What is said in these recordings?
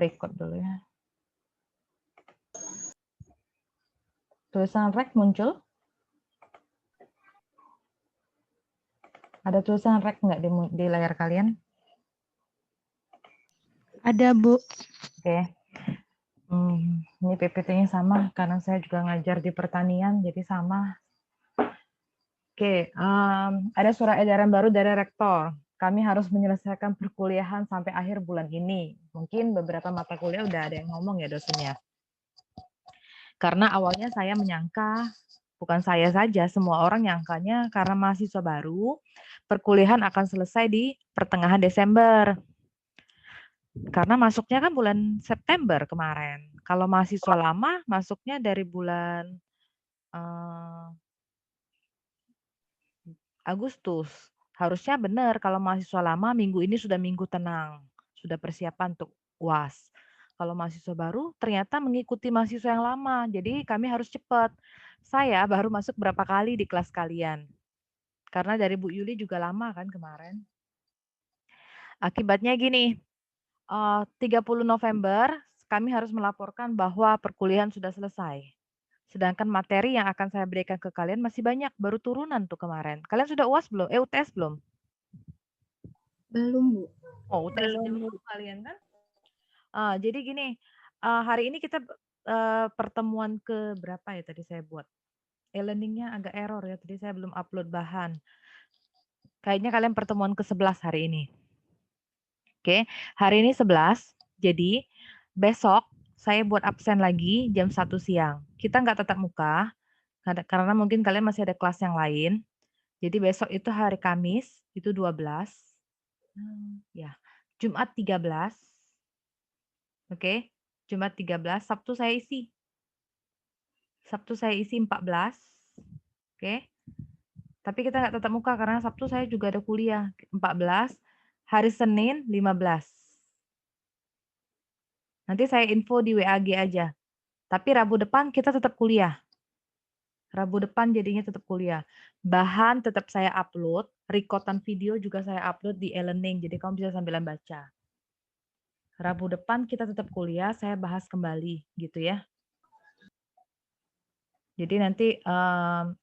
record dulu ya. Tulisan rek muncul? Ada tulisan rek nggak di layar kalian? Ada, Bu. Oke. Ini PPT-nya sama, karena saya juga ngajar di pertanian, jadi sama. Oke, ada surat edaran baru dari rektor. Kami harus menyelesaikan perkuliahan sampai akhir bulan ini. Mungkin beberapa mata kuliah udah ada yang ngomong ya dosennya. Karena awalnya saya menyangka, bukan saya saja, semua orang nyangkanya karena mahasiswa baru, perkuliahan akan selesai di pertengahan Desember. Karena masuknya kan bulan September kemarin. Kalau mahasiswa lama masuknya dari bulan Agustus. Harusnya benar kalau mahasiswa lama minggu ini sudah minggu tenang, sudah persiapan untuk UAS. Kalau mahasiswa baru ternyata mengikuti mahasiswa yang lama, jadi kami harus cepat. Saya baru masuk berapa kali di kelas kalian. Karena dari Bu Yuli juga lama kan kemarin. Akibatnya gini, 30 November kami harus melaporkan bahwa perkuliahan sudah selesai. Sedangkan materi yang akan saya berikan ke kalian masih banyak, baru turunan tuh kemarin. Kalian sudah UAS belum? UTS belum? Belum, Bu. Oh, UTS belum kalian kan? Jadi gini, hari ini kita pertemuan ke berapa ya tadi saya buat? E-learning-nya agak error ya, tadi saya belum upload bahan. Kayaknya kalian pertemuan ke-11 hari ini. Oke, hari ini 11, jadi besok saya buat absen lagi jam 1 siang. Kita nggak tatap muka, karena mungkin kalian masih ada kelas yang lain. Jadi besok itu hari Kamis, itu 12. Ya, Jumat 13. Oke, Jumat 13, Sabtu saya isi. Sabtu saya isi 14. Oke. Tapi kita nggak tatap muka karena Sabtu saya juga ada kuliah. 14. Hari Senin 15. Nanti saya info di WAG aja. Tapi Rabu depan kita tetap kuliah. Rabu depan jadinya tetap kuliah. Bahan tetap saya upload. Recordan video juga saya upload di e-learning. Jadi kamu bisa sambilan baca. Rabu depan kita tetap kuliah. Saya bahas kembali gitu ya. Jadi nanti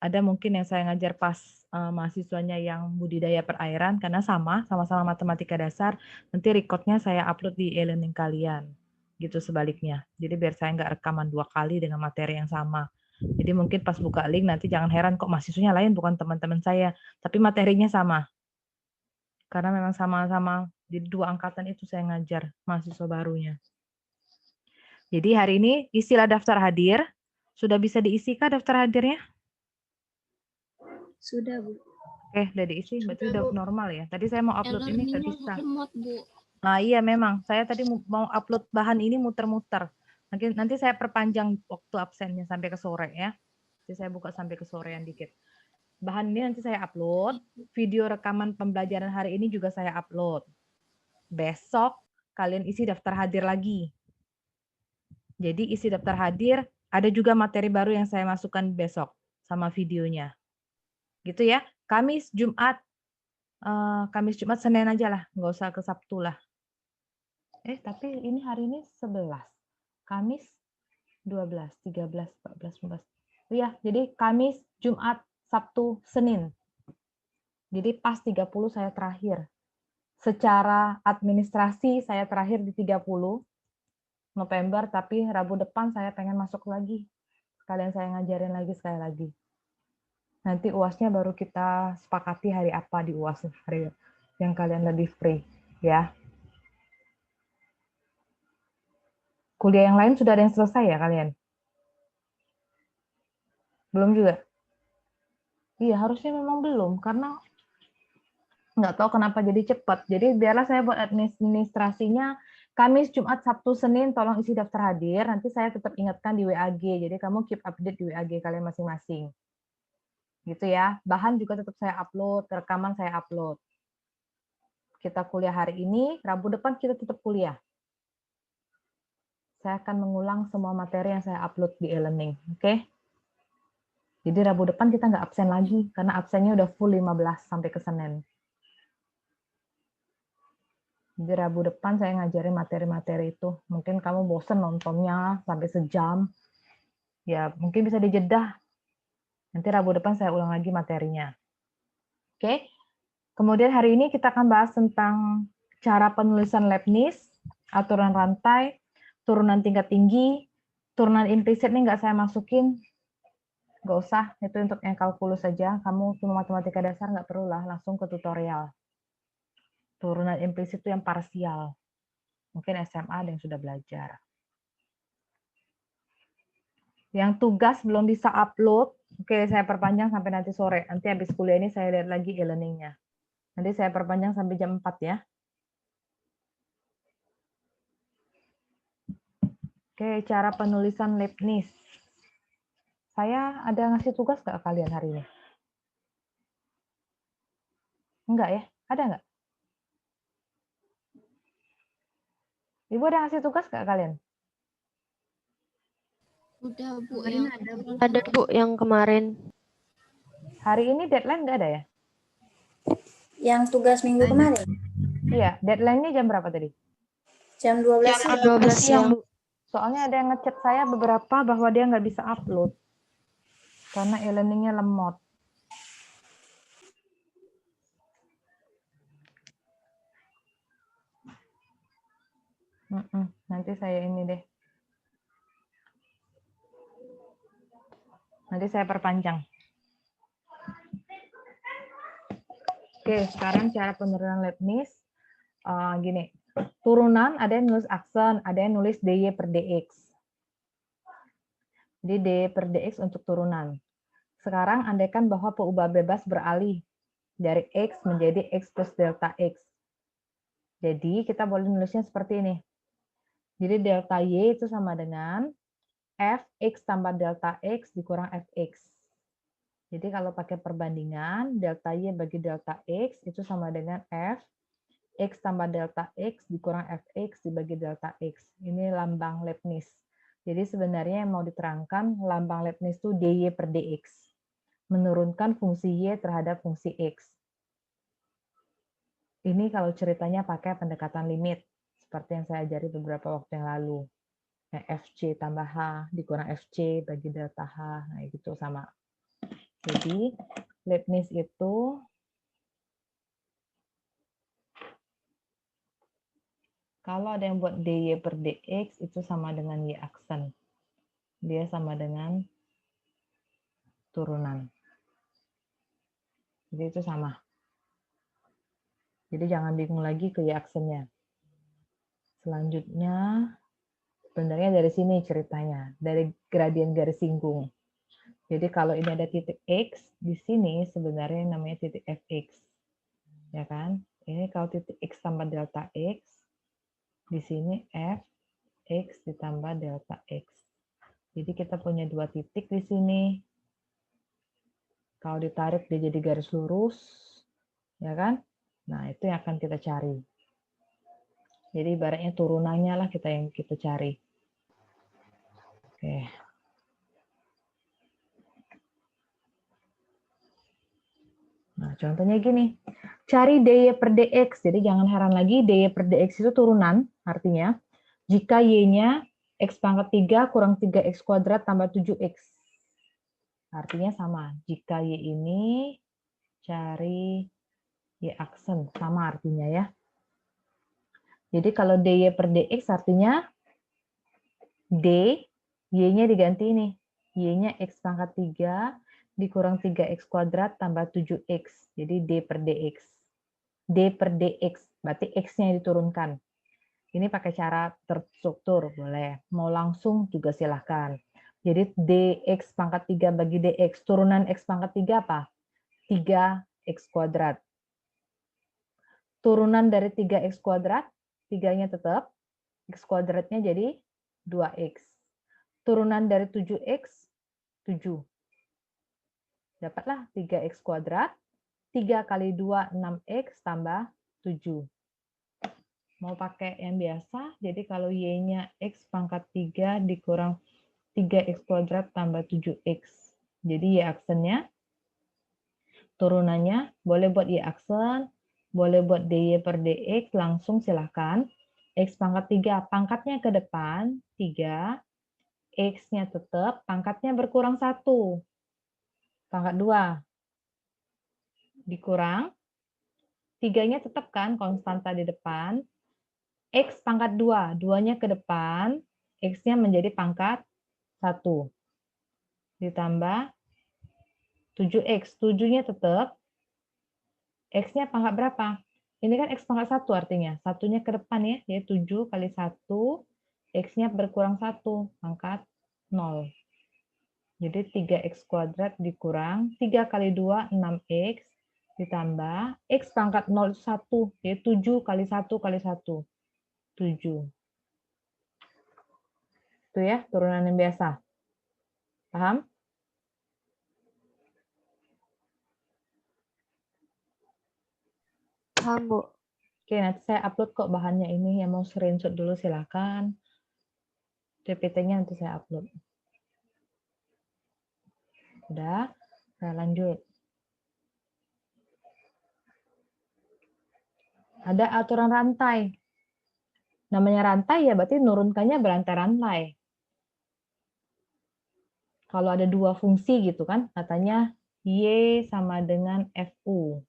ada mungkin yang saya ngajar pas mahasiswanya yang budidaya perairan karena sama-sama matematika dasar. Nanti recordnya saya upload di e-learning kalian, gitu sebaliknya. Jadi biar saya nggak rekaman 2 kali dengan materi yang sama. Jadi mungkin pas buka link nanti jangan heran kok mahasiswanya lain bukan teman-teman saya, tapi materinya sama. Karena memang sama-sama jadi 2 angkatan itu saya ngajar mahasiswa barunya. Jadi hari ini istilah daftar hadir. Sudah bisa diisi kah daftar hadirnya? Sudah, Bu. Oke, udah diisi, berarti Sudah, udah Bu. normal ya. Tadi saya mau upload ini nggak bisa. Lemot, Bu. Nah iya memang, saya tadi mau upload bahan ini muter-muter. Nanti saya perpanjang waktu absennya sampai ke sore ya. Jadi saya buka sampai ke sorean dikit. Bahan ini nanti saya upload, video rekaman pembelajaran hari ini juga saya upload. Besok kalian isi daftar hadir lagi. Jadi isi daftar hadir, ada juga materi baru yang saya masukkan besok sama videonya. Gitu ya. Kamis, Jumat, Senin aja lah, nggak usah ke Sabtu lah. Tapi ini hari ini 11. Kamis 12, 13, 14, 15. Iya, jadi Kamis, Jumat, Sabtu, Senin. Jadi pas 30 saya terakhir. Secara administrasi saya terakhir di 30 November, tapi Rabu depan saya pengen masuk lagi. Sekalian saya ngajarin lagi sekali lagi. Nanti UASnya baru kita sepakati hari apa di UAS, hari yang kalian lebih free, ya. Kuliah yang lain sudah ada yang selesai ya kalian? Belum juga? Iya, harusnya memang belum, karena nggak tahu kenapa jadi cepat. Jadi biarlah saya buat administrasinya, Kamis, Jumat, Sabtu, Senin, tolong isi daftar hadir, nanti saya tetap ingatkan di WAG, jadi kamu keep update di WAG kalian masing-masing. Gitu ya, bahan juga tetap saya upload, rekaman saya upload. Kita kuliah hari ini, Rabu depan kita tetap kuliah. Saya akan mengulang semua materi yang saya upload di e-learning, oke? Jadi Rabu depan kita nggak absen lagi, karena absennya udah full 15 sampai ke Senin. Jadi Rabu depan saya ngajarin materi-materi itu. Mungkin kamu bosen nontonnya sampai sejam. Ya, mungkin bisa dijedah. Nanti Rabu depan saya ulang lagi materinya. Oke. Kemudian hari ini kita akan bahas tentang cara penulisan Leibniz, aturan rantai, turunan tingkat tinggi, turunan implisit ini nggak saya masukin. Nggak usah, itu untuk yang kalkulus saja. Kamu cuma matematika dasar nggak perlulah, langsung ke tutorial. Turunan implisit itu yang parsial. Mungkin SMA ada yang sudah belajar. Yang tugas belum bisa upload, oke saya perpanjang sampai nanti sore. Nanti habis kuliah ini saya lihat lagi e-learning-nya. Nanti saya perpanjang sampai jam 4 ya. Oke, cara penulisan Leibniz. Saya ada ngasih tugas nggak kalian hari ini? Enggak ya? Ada nggak? Ibu ada ngasih tugas nggak kalian? Udah Bu, yang ada Bu yang kemarin. Hari ini deadline nggak ada ya? Yang tugas minggu kemarin? Iya, deadline-nya jam berapa tadi? Jam 12 Jam 12 siang Bu. Soalnya ada yang ngechat saya beberapa bahwa dia nggak bisa upload. Karena e-learning-nya lemot. Nanti saya ini deh. Nanti saya perpanjang. Oke, sekarang cara penurunan Leibniz. Gini, turunan ada yang nulis aksen, ada yang nulis dy per dx. Jadi dy per dx untuk turunan. Sekarang andaikan bahwa peubah bebas beralih dari x menjadi x plus delta x. Jadi kita boleh nulisnya seperti ini. Jadi delta y itu sama dengan fx tambah delta x dikurang fx. Jadi kalau pakai perbandingan, delta y bagi delta x itu sama dengan f x tambah delta x dikurang fx dibagi delta x. Ini lambang Leibniz. Jadi sebenarnya yang mau diterangkan lambang Leibniz itu dy per dx. Menurunkan fungsi y terhadap fungsi x. Ini kalau ceritanya pakai pendekatan limit. Seperti yang saya ajari beberapa waktu yang lalu. FC tambah H dikurang FC bagi delta H. Nah, gitu sama. Jadi, Leibniz itu kalau ada yang buat dy per dx itu sama dengan y aksen. Dia sama dengan turunan. Jadi itu sama. Jadi jangan bingung lagi ke y aksennya. Selanjutnya, sebenarnya dari sini ceritanya, dari gradien garis singgung. Jadi kalau ini ada titik x, di sini sebenarnya namanya titik fx. Ya kan? Ini kalau titik x tambah delta x, di sini f x ditambah delta x. Jadi kita punya dua titik di sini. Kalau ditarik dia jadi garis lurus, ya kan? Nah, itu yang akan kita cari. Jadi ibaratnya turunannya lah yang kita cari. Oke. Nah, contohnya gini. Cari dy per dx. Jadi jangan heran lagi, dy per dx itu turunan, artinya jika y-nya x pangkat 3 kurang 3x kuadrat tambah 7x. Artinya sama. Jika y ini cari y aksen. Sama artinya ya. Jadi kalau dy per dx artinya d, y-nya diganti nih. Y-nya x pangkat 3 dikurang 3x kuadrat tambah 7x. Jadi d per dx. D per dx, berarti x-nya diturunkan. Ini pakai cara terstruktur, boleh. Mau langsung juga silahkan. Jadi dx pangkat 3 bagi dx, turunan x pangkat 3 apa? 3x kuadrat. Turunan dari 3x kuadrat, 3-nya tetap, x kuadratnya jadi 2x. Turunan dari 7x, 7. Dapatlah 3x kuadrat, 3 kali 2, 6x tambah 7. Mau pakai yang biasa, jadi kalau y-nya x pangkat 3 dikurang 3x kuadrat tambah 7x. Jadi y aksennya, turunannya boleh buat y aksen, Boleh buat DY per DX, langsung silahkan. X pangkat 3, pangkatnya ke depan, 3. X-nya tetap, pangkatnya berkurang 1. Pangkat 2. Dikurang. 3-nya tetap kan, konstanta di depan. X pangkat 2, 2-nya ke depan, X-nya menjadi pangkat 1. Ditambah 7X, 7-nya tetap, X-nya pangkat berapa? Ini kan X pangkat 1 artinya. Satunya ke depan ya, yaitu 7 kali 1, X-nya berkurang 1, pangkat 0. Jadi 3X kuadrat dikurang, 3 kali 2, 6X, ditambah X pangkat 0 1, yaitu 7 kali 1 kali 1, 7. Itu ya, turunan yang biasa. Paham? Paham, Bu. Oke, nanti saya upload kok bahannya ini. Yang mau screenshot dulu silakan. PPT-nya nanti saya upload. Udah, saya lanjut. Ada aturan rantai. Namanya rantai ya berarti nurunkannya berantai-rantai. Kalau ada dua fungsi gitu kan, katanya Y sama dengan FU.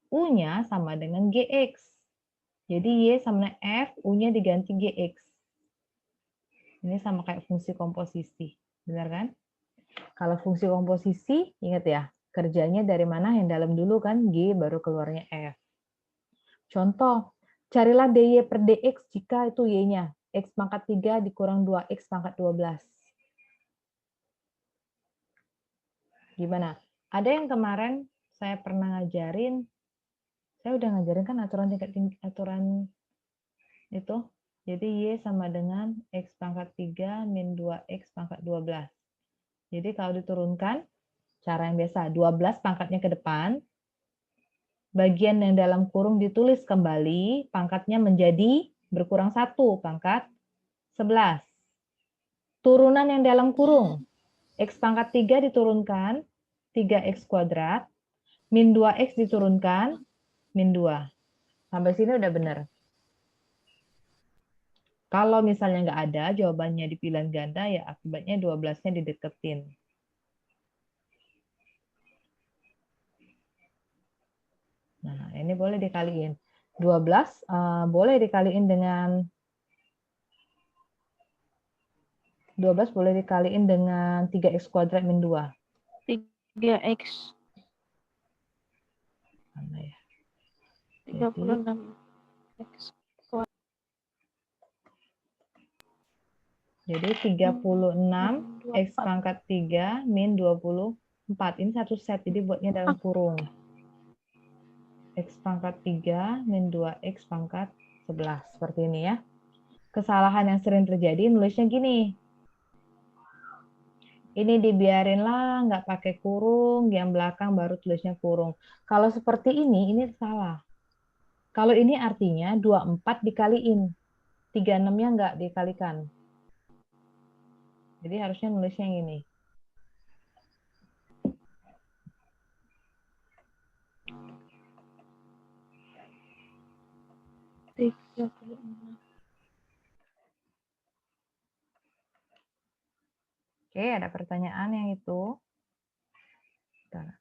U-nya sama dengan GX. Jadi Y sama dengan F, U-nya diganti GX. Ini sama kayak fungsi komposisi. Benar kan? Kalau fungsi komposisi, ingat ya, kerjanya dari mana yang dalam dulu kan, G baru keluarnya F. Contoh, carilah DY per DX jika itu Y-nya. X pangkat 3 dikurang 2X pangkat 12. Gimana? Ada yang kemarin saya pernah ngajarin, saya udah ngajarin kan aturan tingkat tinggi, aturan itu. Jadi Y sama dengan X pangkat 3 min 2X pangkat 12. Jadi kalau diturunkan, cara yang biasa, 12 pangkatnya ke depan, bagian yang dalam kurung ditulis kembali, pangkatnya menjadi berkurang 1, pangkat 11. Turunan yang dalam kurung, X pangkat 3 diturunkan, 3X kuadrat, min 2X diturunkan, min 2. Sampai sini udah benar. Kalau misalnya nggak ada, jawabannya di pilihan ganda, ya akibatnya 12-nya dideketin. Nah, ini boleh dikaliin. 12 boleh dikaliin dengan 12 boleh dikaliin dengan 3X kuadrat min 2. 3X. Mana ya? 36X. Jadi 36X pangkat 3 min 24. Ini satu set, jadi buatnya dalam kurung. X pangkat 3 min 2X pangkat 11. Seperti ini ya. Kesalahan yang sering terjadi nulisnya gini. Ini dibiarin lah, nggak pakai kurung, yang belakang baru tulisnya kurung. Kalau seperti ini salah. Kalau ini artinya 24 dikaliin. 36-nya nggak dikalikan. Jadi harusnya nulisnya yang ini. Oke, ada pertanyaan yang itu. Bentar.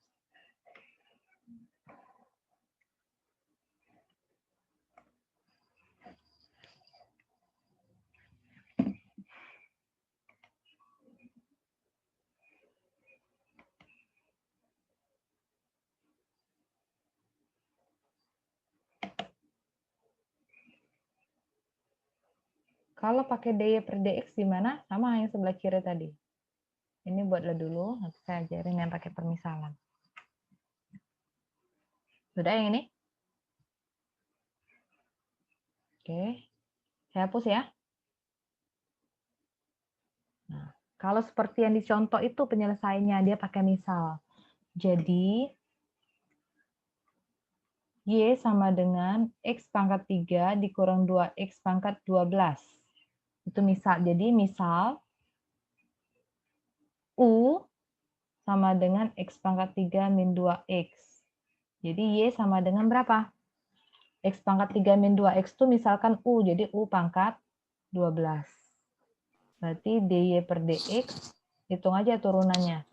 Kalau pakai DY per DX gimana? Sama yang sebelah kiri tadi. Ini buatlah dulu, nanti saya ajarin yang pakai permisalan. Sudah yang ini? Oke, saya hapus ya. Nah, kalau seperti yang dicontoh itu penyelesaiannya, dia pakai misal. Jadi, Y sama dengan X pangkat 3 dikurang 2X pangkat 12. Itu misal. Jadi misal U sama dengan X pangkat 3 min 2X. Jadi Y sama dengan berapa? X pangkat 3 min 2X itu misalkan U, jadi U pangkat 12. Berarti DY per DX, hitung aja turunannya.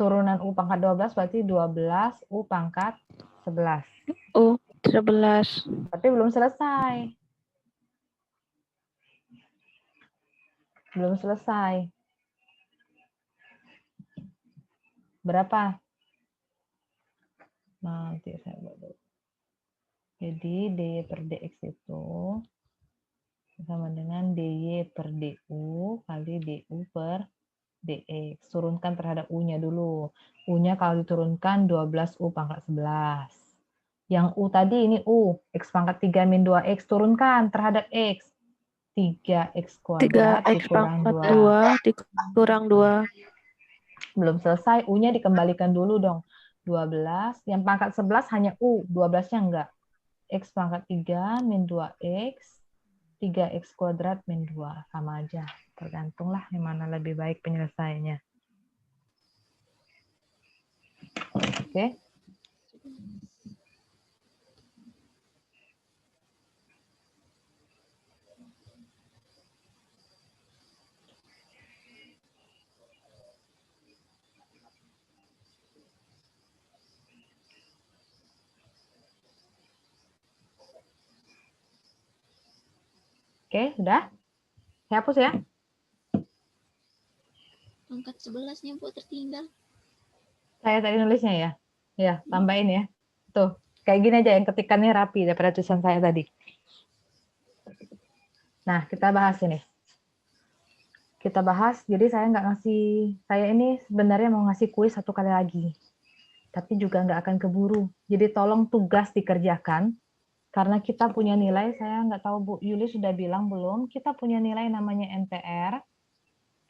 Turunan U pangkat 12 berarti 12 U pangkat 11. 11. Tapi belum selesai. Belum selesai. Berapa? Nanti saya buat dulu. Jadi DY per DX itu sama dengan DY per DU kali DU per DX. Turunkan terhadap U-nya dulu. U-nya kalau diturunkan 12U pangkat 11. Yang U tadi ini U. X pangkat 3 min 2X. Turunkan terhadap X. 3X kuadrat 3X dikurang pangkat 2. 2 dikurang 2. Belum selesai. U-nya dikembalikan dulu dong. 12. Yang pangkat 11 hanya U. 12-nya enggak. X pangkat 3 min 2X. 3X kuadrat min 2. Sama aja. Tergantunglah yang mana lebih baik penyelesaiannya. Oke. Oke, udah? Saya hapus ya. Pangkat 11-nya Bu tertinggal. Saya tadi nulisnya ya. Ya, tambahin ya. Tuh, kayak gini aja yang ketikannya rapi daripada tulisan saya tadi. Nah, kita bahas ini. Kita bahas, jadi saya nggak ngasih, saya ini sebenarnya mau ngasih kuis 1 kali lagi. Tapi juga nggak akan keburu. Jadi tolong tugas dikerjakan. Karena kita punya nilai, saya nggak tahu Bu Yuli sudah bilang belum, kita punya nilai namanya NTR,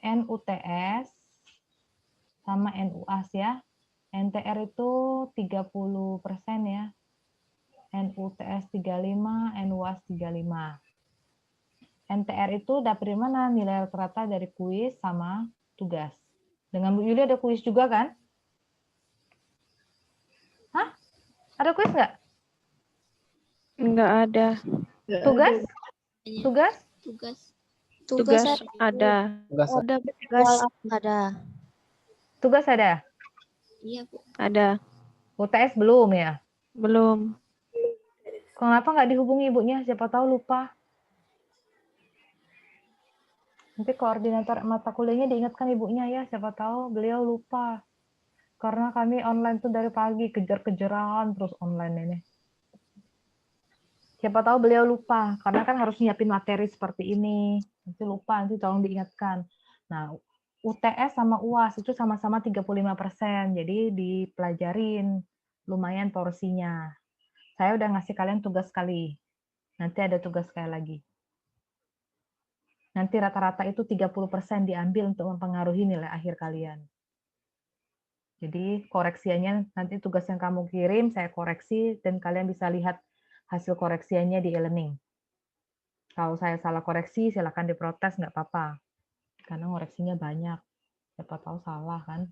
NUTS, sama NUAS ya. NTR itu 30% ya. NUTS 35, NUAS 35. NTR itu dapat dari mana? Nilai rata-rata dari kuis sama tugas. Dengan Bu Yuli ada kuis juga kan? Hah? Ada kuis nggak? Enggak ada. Tugas? Tugas? Tugas. Tugas ada. Ada Tugas ada? Iya Bu. Ada. UTS belum ya? Belum. Kenapa nggak dihubungi ibunya? Siapa tahu lupa. Nanti koordinator mata kuliahnya diingatkan ibunya ya. Siapa tahu beliau lupa. Karena kami online tuh dari pagi, kejar-kejaran terus online ini. Siapa tahu beliau lupa. Karena kan harus nyiapin materi seperti ini. Nanti lupa, nanti tolong diingatkan. Nah, UTS sama UAS itu sama-sama 35%. Jadi dipelajarin. Lumayan porsinya. Saya udah ngasih kalian tugas sekali. Nanti ada tugas sekali lagi. Nanti rata-rata itu 30% diambil untuk mempengaruhi nilai akhir kalian. Jadi koreksiannya nanti tugas yang kamu kirim saya koreksi dan kalian bisa lihat hasil koreksiannya di e-learning. Kalau saya salah koreksi silakan diprotes, nggak apa-apa. Karena koreksinya banyak. Siapa tahu salah kan.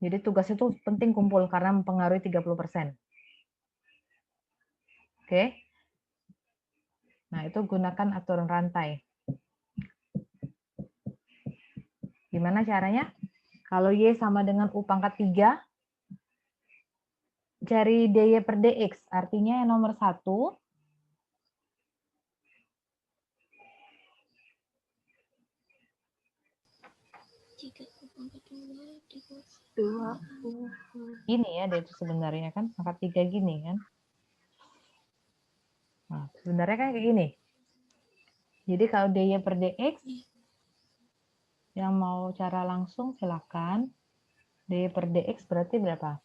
Jadi tugas itu penting kumpul karena mempengaruhi 30%. Oke. Nah, itu gunakan aturan rantai. Gimana caranya? Kalau Y sama dengan U pangkat 3, cari DY per DX. Artinya yang nomor 1, Jika pangkat 2 dikurangi gini ya, dia itu sebenarnya kan, pangkat 3 gini kan. Nah, sebenarnya kan kayak gini. Jadi kalau DY per DX, yang mau cara langsung silakan. DY per DX berarti berapa?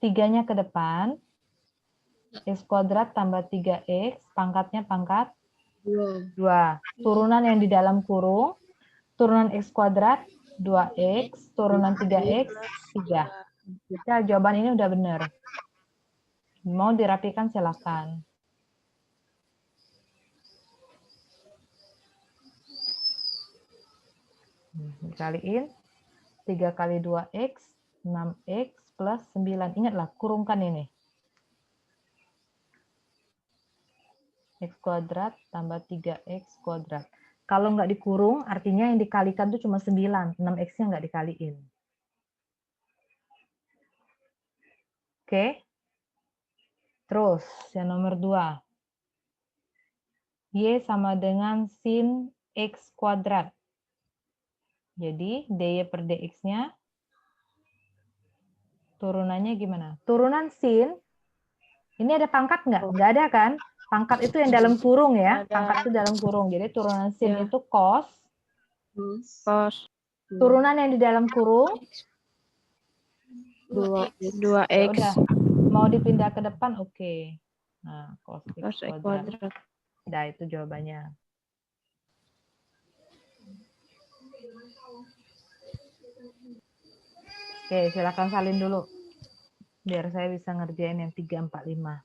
3-nya ke depan, X kuadrat tambah 3X, pangkatnya pangkat 2. Turunan yang di dalam kurung, turunan X kuadrat, 2X, turunan 3X, 3. Ya, jawaban ini udah benar. Mau dirapikan silakan. Dikaliin 3 kali 2X, 6X, plus 9. Ingatlah, kurungkan ini. X kuadrat tambah 3X kuadrat. Kalau nggak dikurung, artinya yang dikalikan itu cuma 9. 6X-nya nggak dikaliin. Oke. Terus, yang nomor 2. Y sama dengan sin X kuadrat. Jadi, dy per dx-nya turunannya gimana? Turunan sin, ini ada pangkat nggak? Nggak ada kan? Pangkat itu yang dalam kurung ya. Pangkat itu dalam kurung. Jadi, turunan sin itu cos. Cos Turunan yang di dalam kurung, 2X. ya udah. Mau dipindah ke depan, oke. Nah, cos X Cos X kuadrat. kuadrat. Nah, itu jawabannya. Oke, silakan salin dulu. Biar saya bisa ngerjain yang 3, 4, 5.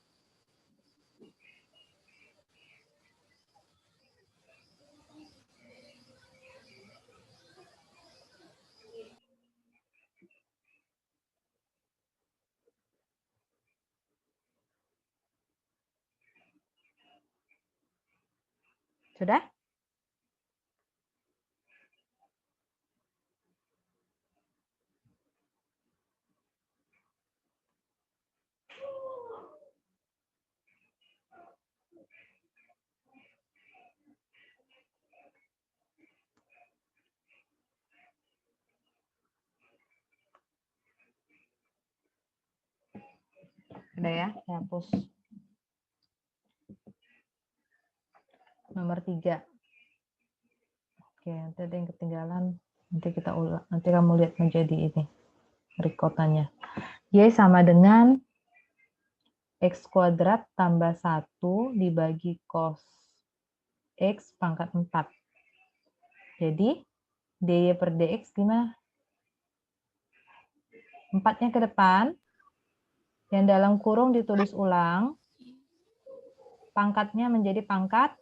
Sudah? Udah ya, saya hapus. Nomor 3. Oke, nanti ada yang ketinggalan. Nanti kita ulang. Nanti kamu lihat menjadi ini. Rekotannya. Y sama dengan X kuadrat tambah 1 dibagi cos X pangkat 4. Jadi, dy per dx gimana? 4-nya ke depan. Yang dalam kurung ditulis ulang. Pangkatnya menjadi pangkat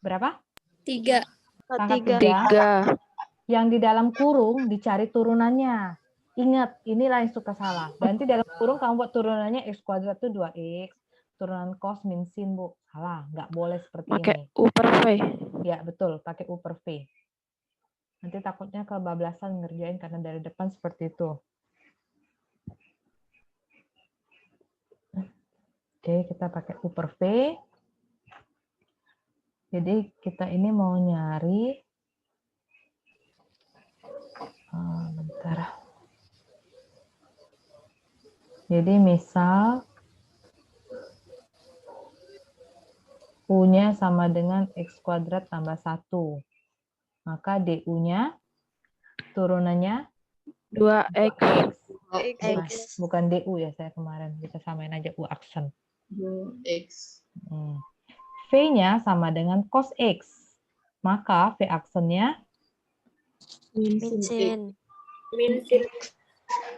berapa? 3. Pangkat 3. 3. Yang di dalam kurung dicari turunannya. Ingat, inilah yang suka salah. Nanti dalam kurung kamu buat turunannya X kuadrat itu 2X. Turunan cos min sin, Bu. Salah, nggak boleh seperti Pakai ini. U per V. Ya, betul. Pakai U per V. Nanti takutnya kebablasan ngerjain karena dari depan seperti itu. Oke, kita pakai U per V. Jadi kita ini mau nyari, bentar. Jadi misal U-nya sama dengan X kuadrat tambah 1. Maka DU-nya turunannya 2X. X. Bukan DU ya saya kemarin. Kita samain aja U aksen. X. V-nya sama dengan cos X. Maka V aksennya Min sin.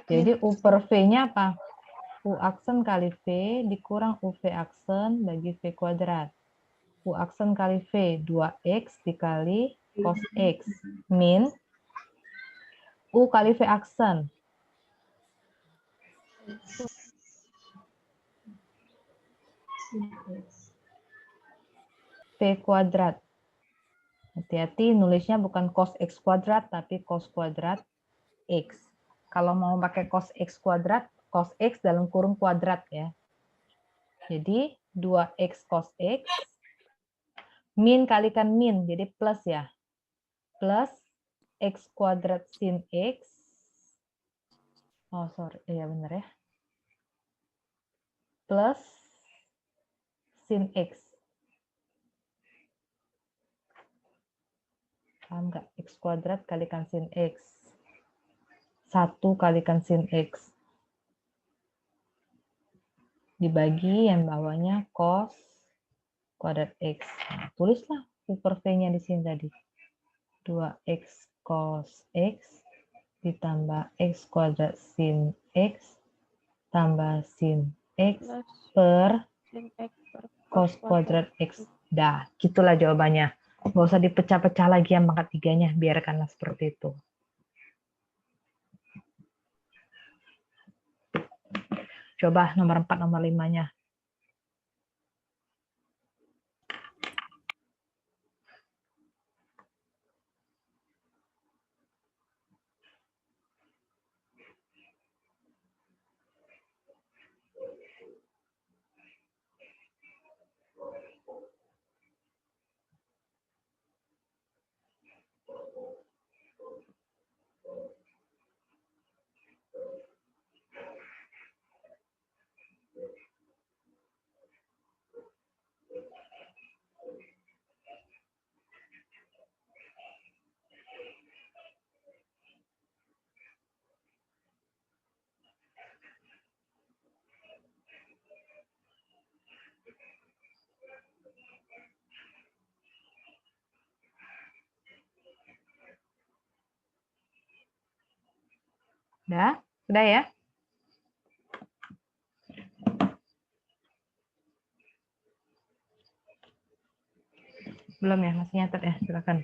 jadi U per V-nya apa? U aksen kali V dikurang UV aksen bagi V kuadrat. U aksen kali V 2X dikali cos X min U kali V aksen. V kuadrat. Hati-hati nulisnya bukan cos X kuadrat tapi cos kuadrat X. Kalau mau pakai cos X kuadrat, cos X dalam kurung kuadrat ya. Jadi 2X cos X min kalikan min jadi plus ya. Plus X kuadrat sin X. Oh, sorry. Iya benar ya. Plus sin X. Paham nggak? X kuadrat kalikan sin X. 1 kalikan sin X. Dibagi yang bawahnya cos kuadrat X. Nah, tulislah U per V-nya di sini tadi. 2X cos X ditambah X kuadrat sin X tambah sin X per Sin X per cos kuadrat X. Dah, gitulah jawabannya. Nggak usah dipecah-pecah lagi yang pangkat 3-nya. Biarkanlah seperti itu. Coba nomor 4, nomor 5-nya. Udah? Udah ya? Belum ya? Masih nyatet ya? Silakan.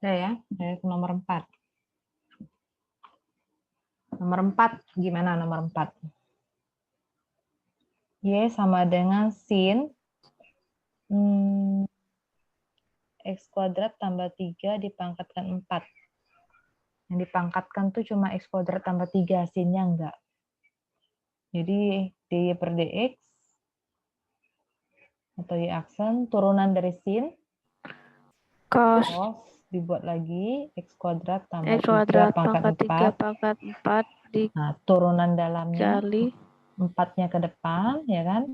Udah ya? Udah ke nomor 4. Nomor 4, gimana nomor 4? Y sama dengan sin X kuadrat tambah 3 dipangkatkan 4. Yang dipangkatkan tuh cuma X kuadrat tambah 3, sinnya enggak. Jadi dy per dx atau y aksen turunan dari sin Cos dibuat lagi X kuadrat tambah X kuadrat 3 pangkat pangkat 3 4. pangkat 4 Nah, turunan dalamnya dikali 4-nya ke depan, ya kan?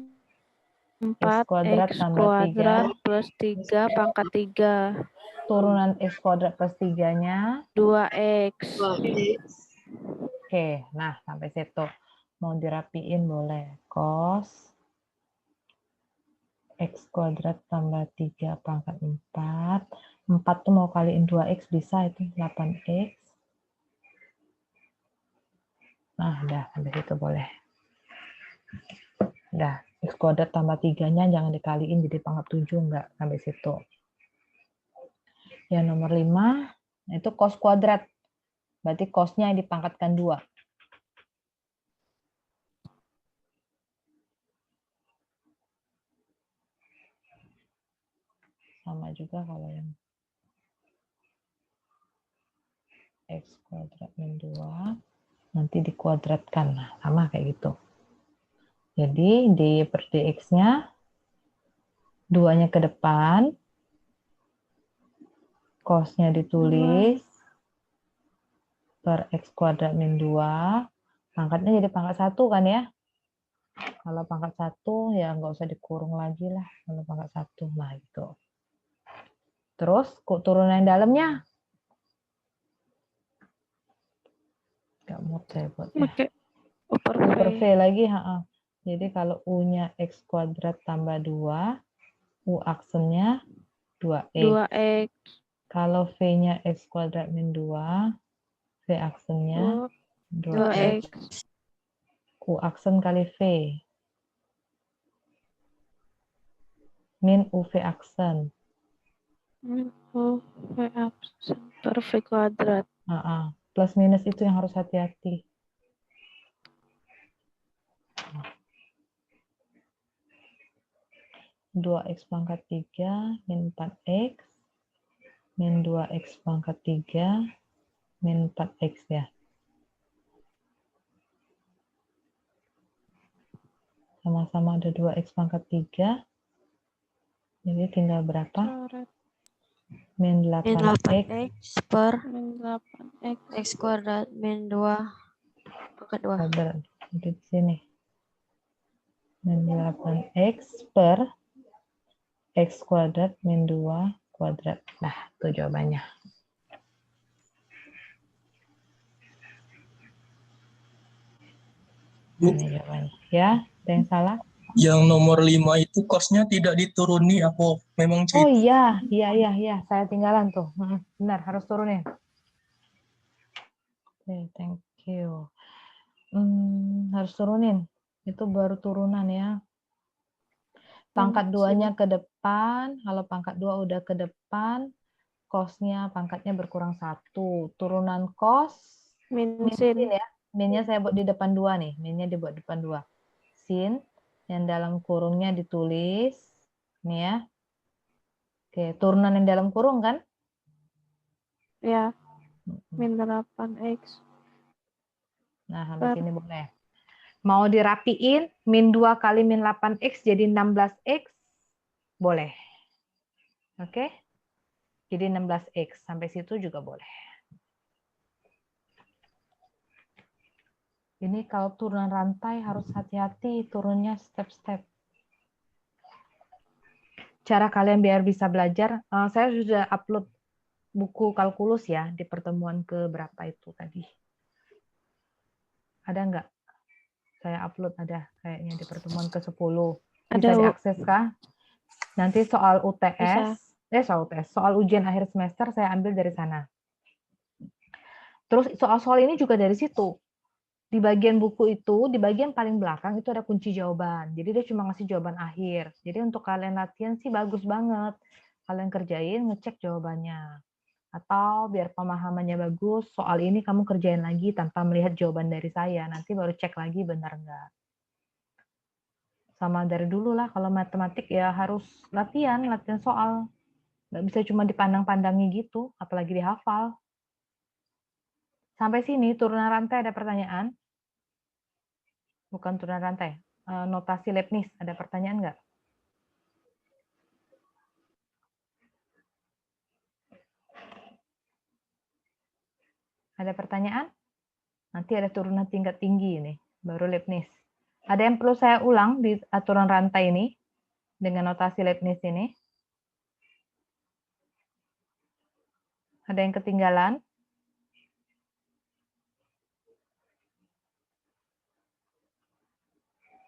4 kuadrat X tambah kuadrat 3. plus 3 pangkat 3. Turunan X kuadrat plus 3-nya 2X. Oke, nah sampai situ. Mau dirapiin boleh. Cos X kuadrat tambah 3 pangkat 4. 4 tuh mau kaliin 2X bisa, itu 8X. Nah, udah sampai situ boleh. Udah, X kuadrat tambah 3-nya jangan dikaliin jadi pangkat 7, enggak sampai situ. Yang nomor 5, itu cos kuadrat. Berarti cosnya yang dipangkatkan 2. Sama juga kalau yang X kuadrat min 2, nanti dikuadratkan. Nah, sama kayak gitu. Jadi, dy per dx-nya 2-nya ke depan, cos-nya ditulis per X kuadrat min 2, pangkatnya jadi pangkat 1 kan ya? Kalau pangkat 1 ya nggak usah dikurung lagi lah, kalau pangkat 1. Nah, gitu. Terus, turunan dalamnya. Nggak mau saya buat ya. Pakai upper Upper V. V lagi, jadi kalau U-nya X kuadrat tambah 2, U aksennya 2X. 2X. Kalau V-nya X kuadrat min 2, V aksennya 2X. 2X. U aksen kali V. Min UV aksen. UV aksen per V kuadrat. Plus minus itu yang harus hati-hati. Nah. 2X pangkat 3 min 4X min 2X pangkat 3 min 4X ya. Sama-sama ada 2x pangkat 3. Jadi tinggal berapa? Coret Min Min 8x 8x per min 8x. x kuadrat min 2 pangkat 2. kuadrat. Jadi di sini. Min 8x per x kuadrat min 2 kuadrat. Nah, itu jawabannya. Bu, Ini jawabannya. Ya, ada yang salah? yang nomor 5 itu kosnya tidak dituruni apa memang Oh cerita? iya. Saya tinggalan tuh. Benar, harus turunin. Oke, thank you. Harus turunin. Itu baru turunan ya. Pangkat 2-nya ke depan. Kalau pangkat 2 udah ke depan, kosnya pangkatnya berkurang 1. Turunan kos, Min min sin. sin ya. Minnya saya buat di depan 2 nih. Minnya dibuat depan 2. Sin, yang dalam kurungnya ditulis. Nih ya. Oke, turunan yang dalam kurung kan? Ya, min 8x. Nah, sampai sini boleh. Mau dirapiin, min 2 kali min 8x jadi 16x, boleh. Oke? Jadi 16x, sampai situ juga boleh. Ini kalau turunan rantai harus hati-hati, turunnya step-step. Cara kalian biar bisa belajar, saya sudah upload buku kalkulus ya, di pertemuan ke berapa itu tadi. Ada nggak? Saya upload ada, kayaknya di pertemuan ke 10. Bisa Ada, Bu. diakses kah? Nanti soal UTS, Bisa. soal ujian akhir semester saya ambil dari sana. Terus soal-soal ini juga dari situ. Di bagian buku itu, di bagian paling belakang itu ada kunci jawaban. Jadi dia cuma ngasih jawaban akhir. Jadi untuk kalian latihan sih bagus banget. Kalian kerjain, ngecek jawabannya. Atau biar pemahamannya bagus, soal ini kamu kerjain lagi tanpa melihat jawaban dari saya. Nanti baru cek lagi benar nggak. Sama dari dulu lah, kalau matematik ya harus latihan soal. Nggak bisa cuma dipandang-pandangi gitu, apalagi dihafal. Sampai sini, turunan rantai ada pertanyaan? Bukan turunan rantai, notasi Leibniz, ada pertanyaan nggak? Ada pertanyaan? Nanti ada turunan tingkat tinggi ini, baru Leibniz. Ada yang perlu saya ulang di aturan rantai ini, dengan notasi Leibniz ini? Ada yang ketinggalan?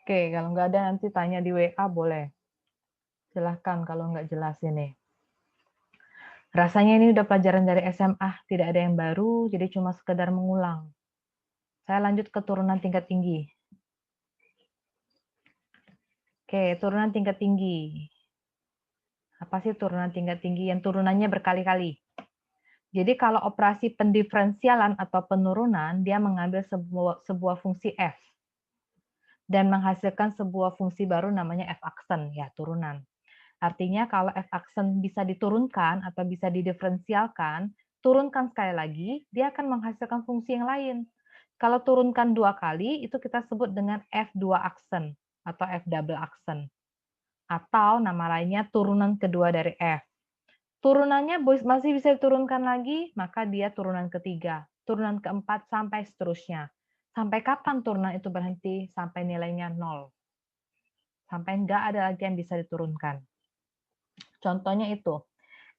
Oke, kalau nggak ada nanti tanya di WA boleh. Silahkan kalau nggak jelas ini. Rasanya ini udah pelajaran dari SMA, tidak ada yang baru, jadi cuma sekedar mengulang. Saya lanjut ke turunan tingkat tinggi. Oke, turunan tingkat tinggi. Apa sih turunan tingkat tinggi? Yang turunannya berkali-kali. Jadi kalau operasi pendiferensialan atau penurunan, dia mengambil sebuah fungsi f. Dan menghasilkan sebuah fungsi baru namanya f aksen, ya turunan. Artinya kalau f aksen bisa diturunkan atau bisa didiferensialkan, turunkan sekali lagi, dia akan menghasilkan fungsi yang lain. Kalau turunkan 2 kali, itu kita sebut dengan f2 aksen atau f double aksen. Atau nama lainnya turunan kedua dari f. Turunannya masih bisa diturunkan lagi, maka dia turunan ketiga, turunan keempat, sampai seterusnya. Sampai kapan turunan itu berhenti? Sampai nilainya 0. Sampai nggak ada lagi yang bisa diturunkan. Contohnya itu,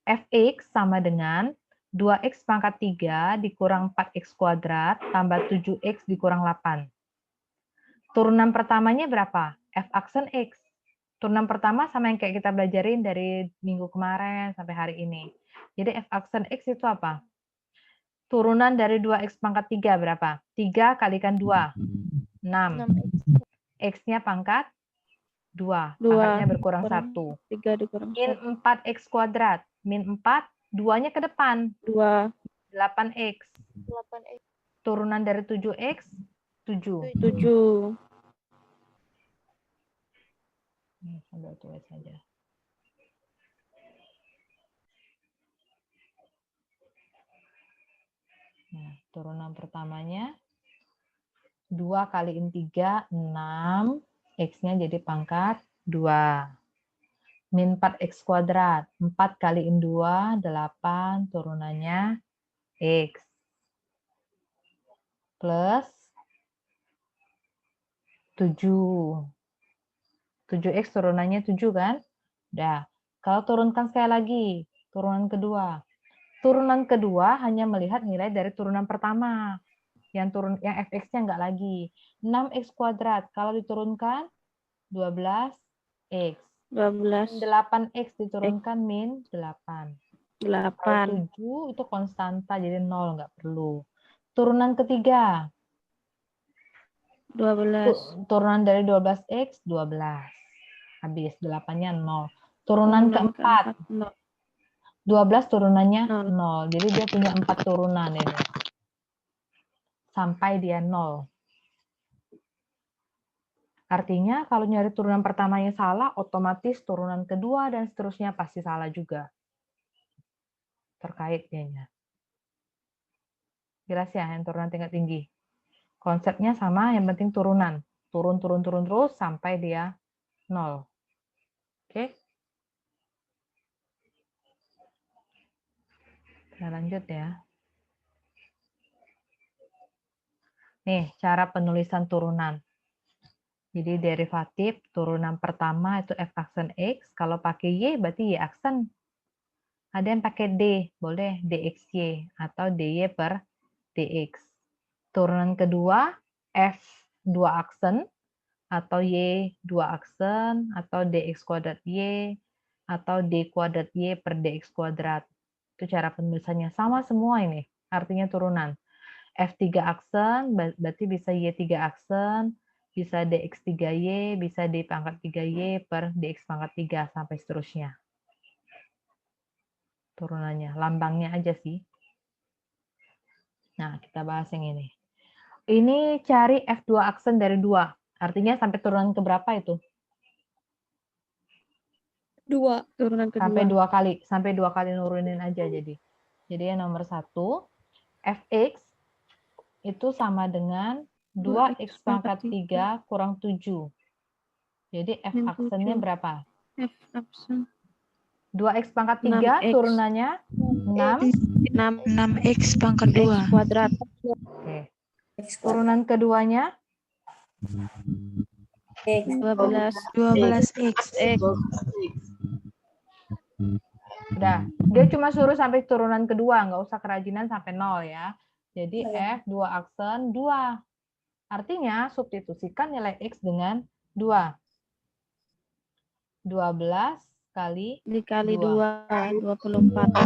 fx sama dengan 2x pangkat 3 dikurang 4x kuadrat tambah 7x dikurang 8. Turunan pertamanya berapa? F aksen x. Turunan pertama sama yang kayak kita belajarin dari minggu kemarin sampai hari ini. Jadi f aksen x itu apa? Turunan dari 2x pangkat 3 berapa? 3 kalikan 2, 6. X-nya pangkat 2. Pangkatnya berkurang 1. 3 dikurang Min 1. 4x kuadrat. Min 4, 2-nya ke depan. 2. 8x. 8x. Turunan dari 7x, 7. 7. Sambil tulis saja. Nah, turunan pertamanya 2 kaliin 3, 6. X-nya jadi pangkat 2. Min 4X kuadrat. 4 kaliin 2, 8 turunannya X. Plus 7. 7X turunannya 7 kan? Udah. Kalau turunkan sekali lagi, turunan kedua. Turunan kedua hanya melihat nilai dari turunan pertama. Yang fx-nya enggak lagi. 6x kuadrat. Kalau diturunkan 12x. 12. 8x diturunkan min 8. 8. Kalau 7 itu konstanta, jadi 0, nggak perlu. Turunan ketiga. 12. Turunan dari 12x, 12. Habis, 8-nya 0. Turunan keempat. 12 turunannya 0. Jadi dia punya 4 turunan ini. Sampai dia 0. Artinya kalau nyari turunan pertamanya salah, otomatis turunan kedua dan seterusnya pasti salah juga. Terkait dianya. Jelas ya, yang turunan tingkat tinggi. Konsepnya sama, yang penting turunan. Turun terus sampai dia 0. Oke? Kita lanjut ya. Nih, cara penulisan turunan. Jadi derivatif turunan pertama itu f aksen x. Kalau pakai y berarti y aksen. Ada yang pakai d, boleh dxy atau dy per dx. Turunan kedua f 2 aksen atau y 2 aksen atau dx kuadrat y atau d kuadrat y per dx kuadrat. Itu cara penulisannya. Sama semua ini, artinya turunan. F3 aksen, berarti bisa Y3 aksen, bisa DX3Y, bisa D pangkat 3Y per DX pangkat 3, sampai seterusnya. Turunannya, lambangnya aja sih. Nah, kita bahas yang ini. Ini cari F2 aksen dari 2. Artinya sampai turunan ke berapa itu? 2. Turunan kedua. Sampai 2 kali nurunin aja jadi. Jadi yang nomor 1, Fx itu sama dengan 2x pangkat 3 kurang 7. Jadi F aksennya berapa? F aksen 2x pangkat 3 turunannya 6x pangkat 2. kuadrat. Oke. Turunan keduanya X. 12x. udah. Dia cuma suruh sampai turunan kedua, nggak usah kerajinan sampai 0 ya. Jadi F 2 aksen 2. Artinya substitusikan nilai X dengan 2. 12 kali Dikali 2. 24.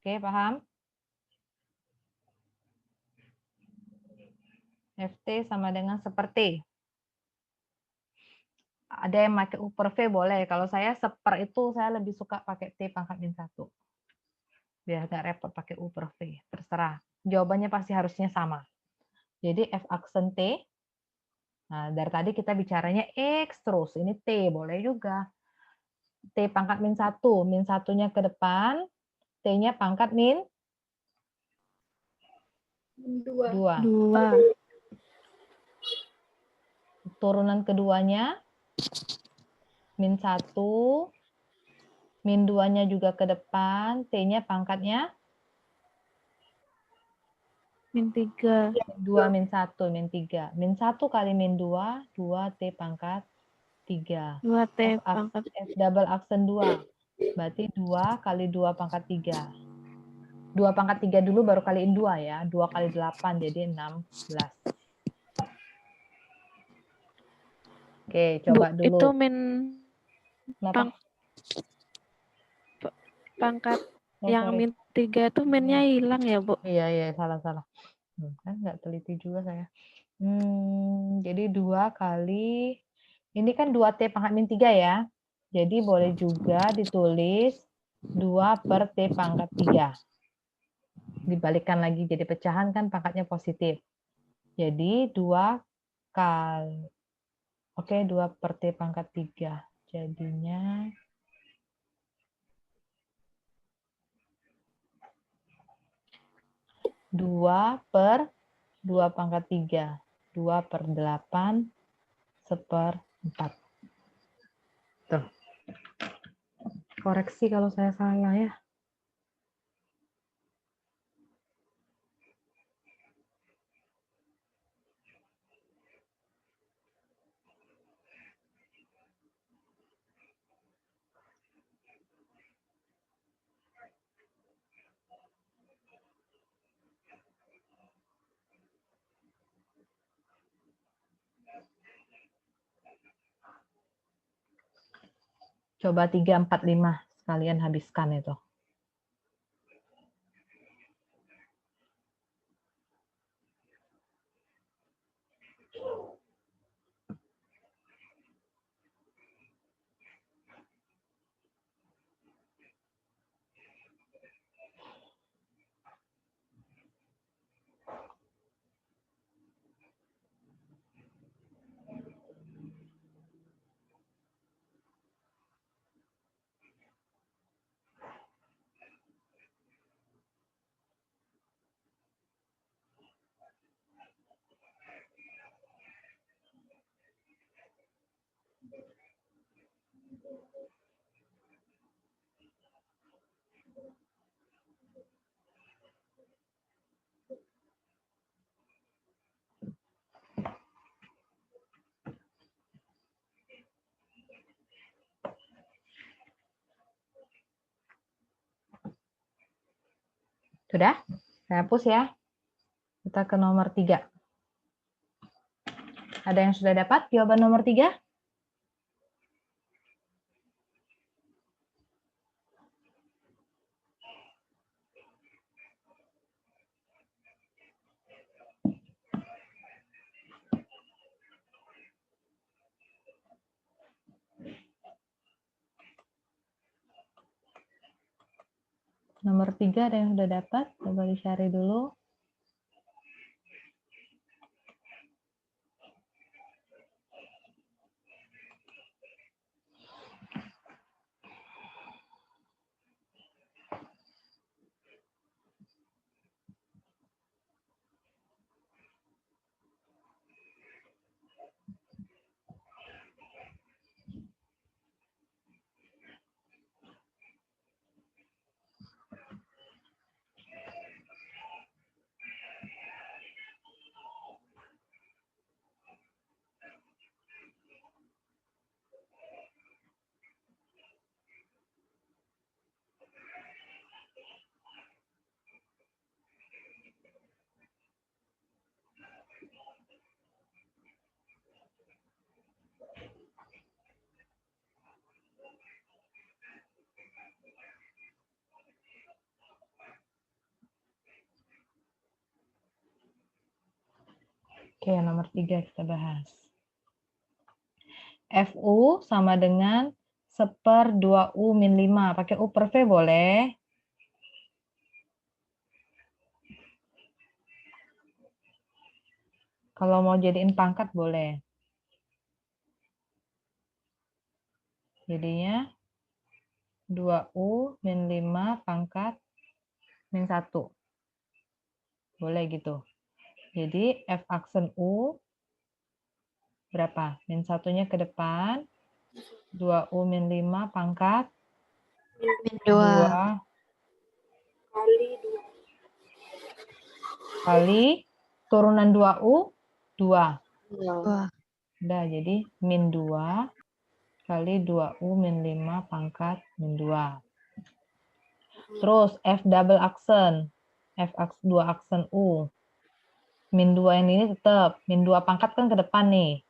Oke, paham? FT sama dengan seperti. Ada yang pakai U per V boleh. Kalau saya itu saya lebih suka pakai T pangkat min 1. Biar nggak repot pakai U per V. Terserah. Jawabannya pasti harusnya sama. Jadi F aksen T. Nah, dari tadi kita bicaranya X terus. Ini T, boleh juga. T pangkat min 1. Min 1-nya ke depan. T-nya pangkat min 2. Turunan keduanya min 1. Min 2-nya juga ke depan, T-nya pangkatnya? Min 3. 2 min 1, min 3. Min 1 kali min 2, 2T pangkat 3. 2T pangkat F double aksen 2. Berarti 2 kali 2 pangkat 3. 2 pangkat 3 dulu baru kaliin 2 ya. 2 kali 8 jadi 16. Oke, coba dulu. Itu min pangkat yang min 3 itu minnya hilang ya, Bu? Iya, salah. Kan nggak teliti juga saya. Jadi 2 kali, ini kan 2T pangkat min 3 ya. Jadi boleh juga ditulis 2 per T pangkat 3. Dibalikkan lagi jadi pecahan kan pangkatnya positif. Jadi 2 kali, 2 per T pangkat 3. Jadinya 2 per 2 pangkat 3. 2/8 1/4. Tuh. Koreksi kalau saya salah ya. Coba 3, 4, 5 sekalian habiskan itu. Sudah? Saya hapus ya. Kita ke nomor 3. Ada yang sudah dapat jawaban nomor 3? Nomor 3 ada yang sudah dapat? Coba dicari dulu. Oke, nomor 3 kita bahas. FU sama dengan 1/2U min 5. Pakai U per V boleh. Kalau mau jadiin pangkat boleh. Jadinya 2U min 5 pangkat min 1. Boleh gitu. Jadi F aksen U berapa? Min 1-nya ke depan. 2U min 5 pangkat Min 2. 2 kali turunan 2U 2. 2. Udah, jadi min 2 kali 2U min 5 pangkat min 2. Terus F double aksen. F 2 aksen U. Min 2 yang ini tetap. Min 2 pangkat kan ke depan nih.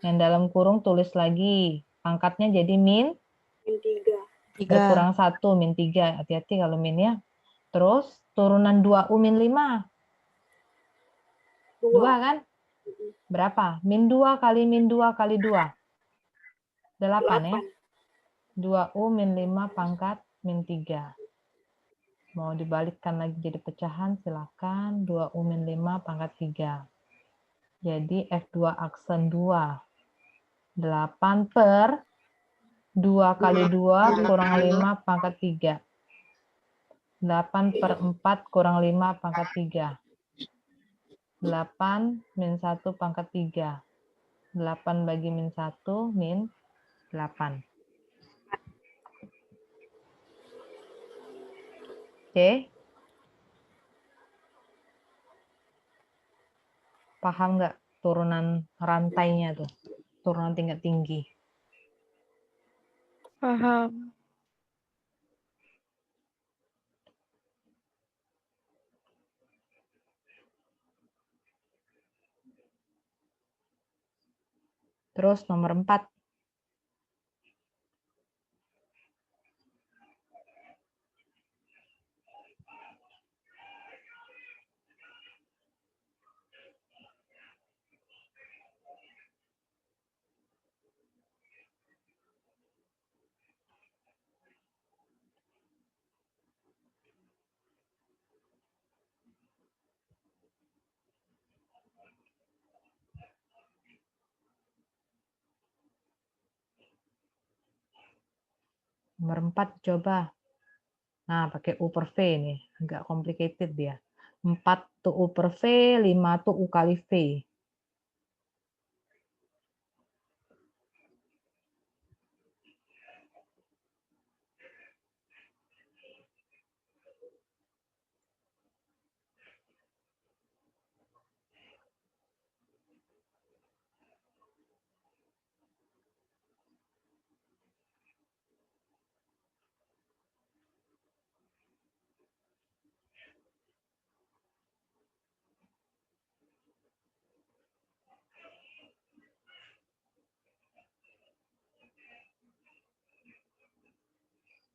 Yang dalam kurung tulis lagi. Pangkatnya jadi min 3. berkurang 1, min 3. Hati-hati kalau min ya. Terus turunan 2U min 5. 2 kan? Berapa? Min 2 kali min 2 kali 2. 8 ya. 2U min 5 pangkat min 3. Mau dibalikkan lagi jadi pecahan, silakan. 2U min 5 pangkat 3. Jadi F2 aksen 2. 8 per 2 kali 2 kurang 5 pangkat 3. 8 per 4 kurang 5 pangkat 3. 8 min 1 pangkat 3. 8 bagi min 1 min 8. Oke. Paham nggak turunan rantainya tuh? Turunan tingkat tinggi. Paham. Terus nomor 4. Nomor 4 coba. Nah, pakai U per V nih. Agak complicated dia. 4 tuh U per V, 5 tuh U kali V.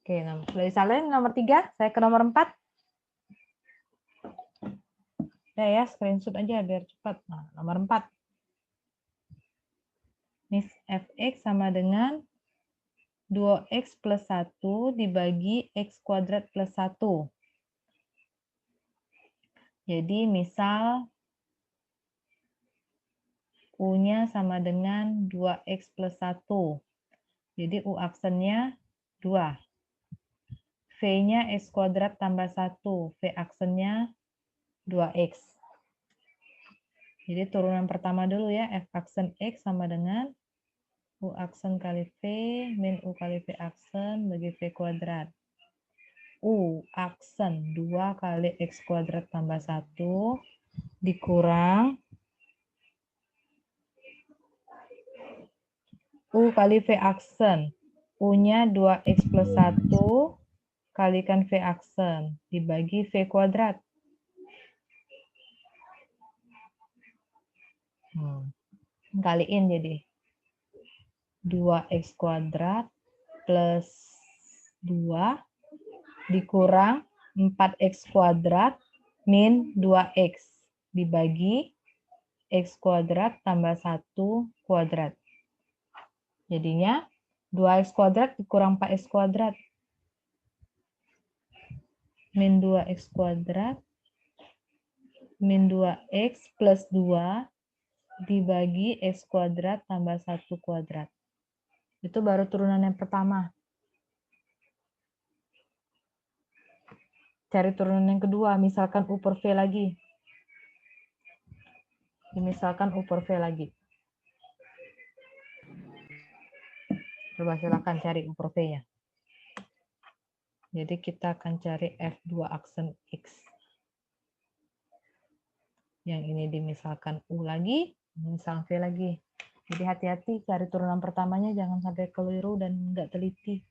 Oke, sudah disalin nomor 3. Saya ke nomor 4. Ya, screenshot aja biar cepat. Nah, nomor 4. Nis fx sama dengan 2x plus 1 dibagi x kuadrat plus 1. Jadi misal U-nya sama dengan 2x plus 1. Jadi U aksennya 2. V-nya x kuadrat tambah 1. V aksennya 2x. Jadi turunan pertama dulu ya. F aksen x sama dengan U aksen kali V min U kali V aksen bagi V kuadrat. U aksen 2 kali x kuadrat tambah 1 dikurang U kali V aksen. U-nya 2x plus 1 kalikan V aksen dibagi V kuadrat. Kaliin jadi 2x kuadrat plus 2 dikurang 4x kuadrat min 2x dibagi x kuadrat tambah 1 kuadrat. Jadinya 2x kuadrat dikurang 4x kuadrat min 2x kuadrat min 2x plus 2 dibagi x kuadrat tambah 1 kuadrat. Itu baru turunan yang pertama. Cari turunan yang kedua, misalkan U per V lagi. Misalkan U per V lagi. Coba silakan cari U per V-nya. Jadi kita akan cari F2 aksen X. Yang ini dimisalkan U lagi, misal V lagi. Jadi hati-hati cari turunan pertamanya, jangan sampai keliru dan nggak teliti.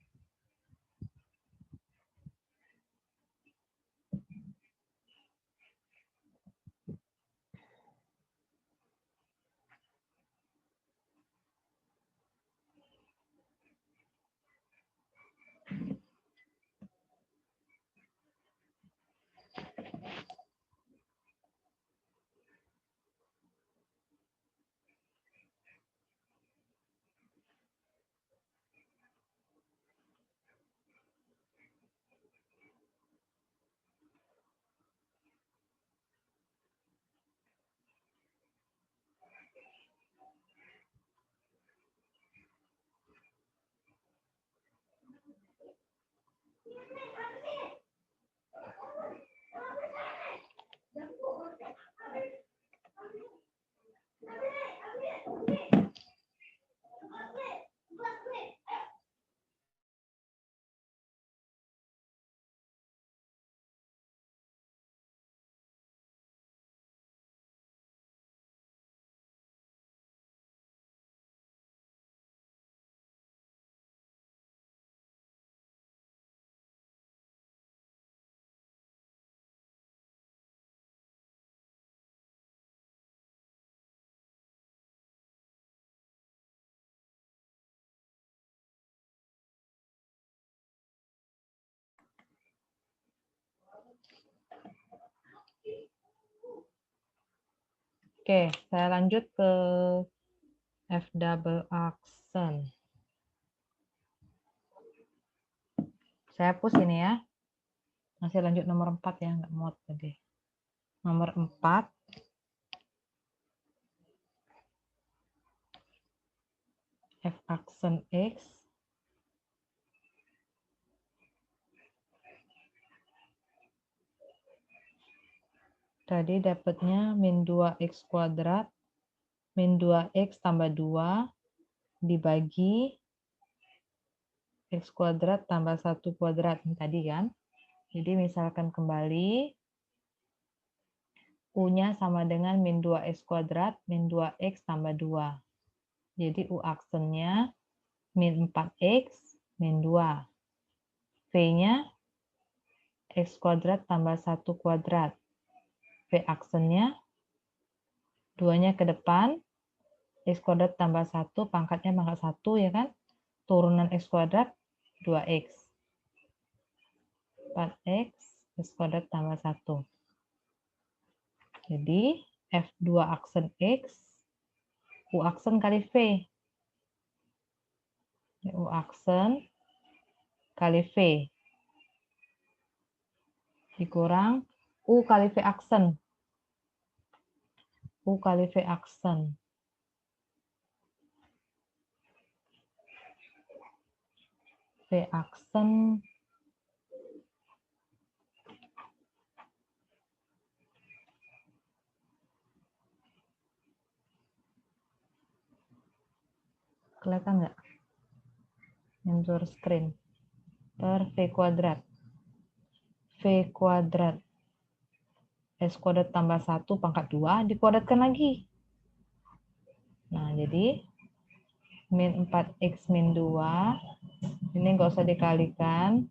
Oke, saya lanjut ke F double aksen. Saya hapus ini ya. Masih lanjut nomor 4 ya, nggak muat tadi. Nomor 4. F aksen X. Tadi dapatnya min 2x kuadrat, min 2x tambah 2 dibagi x kuadrat tambah 1 kuadrat tadi kan. Jadi misalkan kembali U-nya sama dengan min 2x kuadrat, min 2x tambah 2. Jadi U aksennya min 4x, min 2. V-nya x kuadrat tambah 1 kuadrat. V aksennya 2-nya ke depan, x kuadrat tambah 1, pangkatnya pangkat 1 ya kan. Turunan x kuadrat 2x. 4x, x kuadrat tambah 1. Jadi F2 aksen X, U aksen kali V. U aksen kali V. Dikurang U kali V aksen. U kali V aksen. V aksen kelihatan nggak? Monitor screen per V kuadrat. V kuadrat x kuadrat tambah 1 pangkat 2 dikuadratkan lagi. Nah, jadi min 4x min 2 ini nggak usah dikalikan.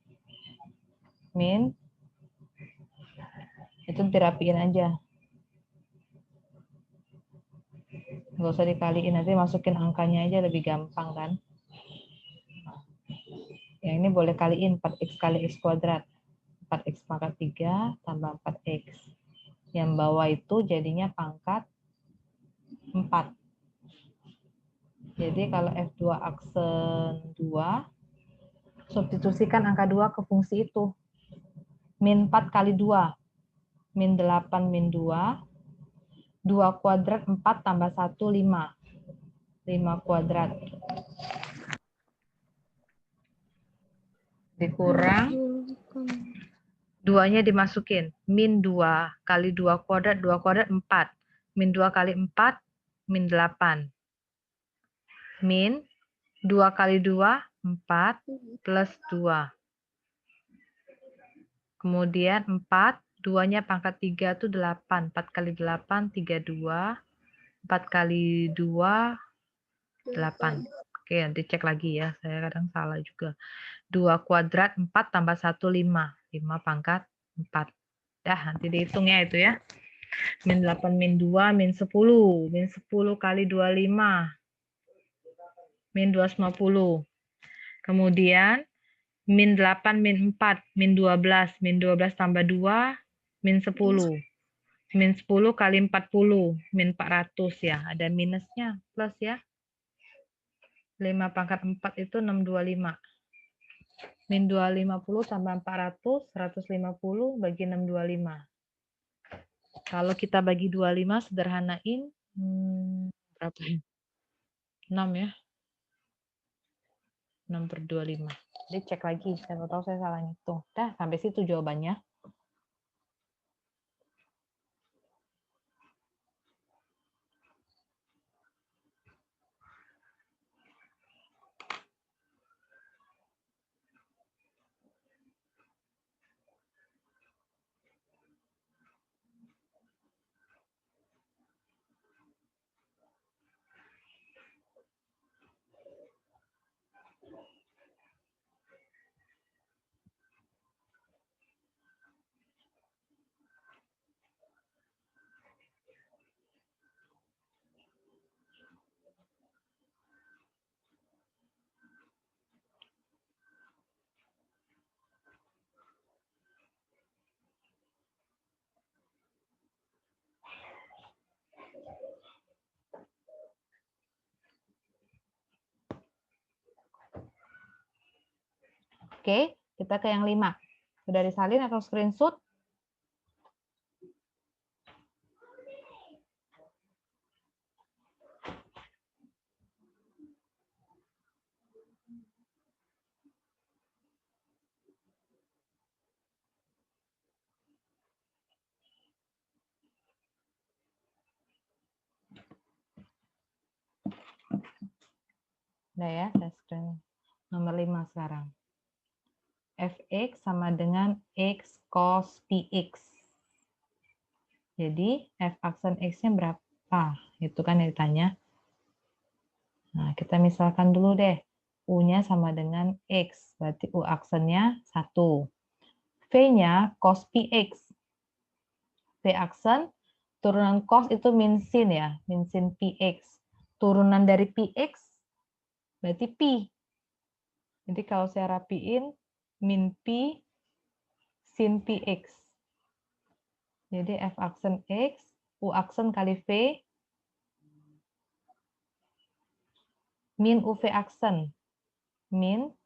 Min itu dirapiin aja. Nggak usah dikaliin, nanti masukin angkanya aja lebih gampang kan. Yang ini boleh kaliin 4x kali x kuadrat. 4x pangkat 3 tambah 4x. Yang bawah itu jadinya pangkat 4. Jadi kalau F2 aksen 2, substitusikan angka 2 ke fungsi itu. Min 4 kali 2. Min 8 min 2. 2 kuadrat 4 tambah 1, 5. 5 kuadrat. Dikurang 2-nya dimasukin. Min 2 kali 2 kuadrat 4. Min 2 kali 4, min 8. Min 2 kali 2, 4 plus 2. Kemudian 4, 2-nya pangkat 3 itu 8. 4 kali 8, 32. 4 kali 2, 8. Oke, nanti cek lagi ya. Saya kadang salah juga. 2 kuadrat 4 tambah 1, 5. 5 pangkat 4. Dah, nanti dihitungnya itu ya. Min 8, min 2, min 10. Min 10 kali 25. Min 250. Kemudian min 8, min 4, min 12. Min 12 tambah 2, min 10. Min 10 kali 40, min 400 ya. Ada minusnya, plus ya. 5 pangkat 4 itu 625. Min 250 tambah 400, 150 bagi 625. Kalau kita bagi 25 sederhanain, berapa? 6 ya. 6/25. Jadi cek lagi, saya tahu saya salah ngitung. Dah, sampai situ jawabannya. Oke, kita ke yang 5. Sudah disalin atau screenshot? Udah ya, saya screen. Nomor 5 sekarang. Fx sama dengan x cos px. Jadi f aksen x-nya berapa? Itu kan yang ditanya. Nah, kita misalkan dulu deh. U-nya sama dengan x. Berarti U aksennya 1. V-nya cos px. V aksen, turunan cos itu min sin ya. Min sin px. Turunan dari px berarti pi. Jadi kalau saya rapiin, min pi sin px. Jadi f aksen x, u aksen kali v, min uv aksen. Min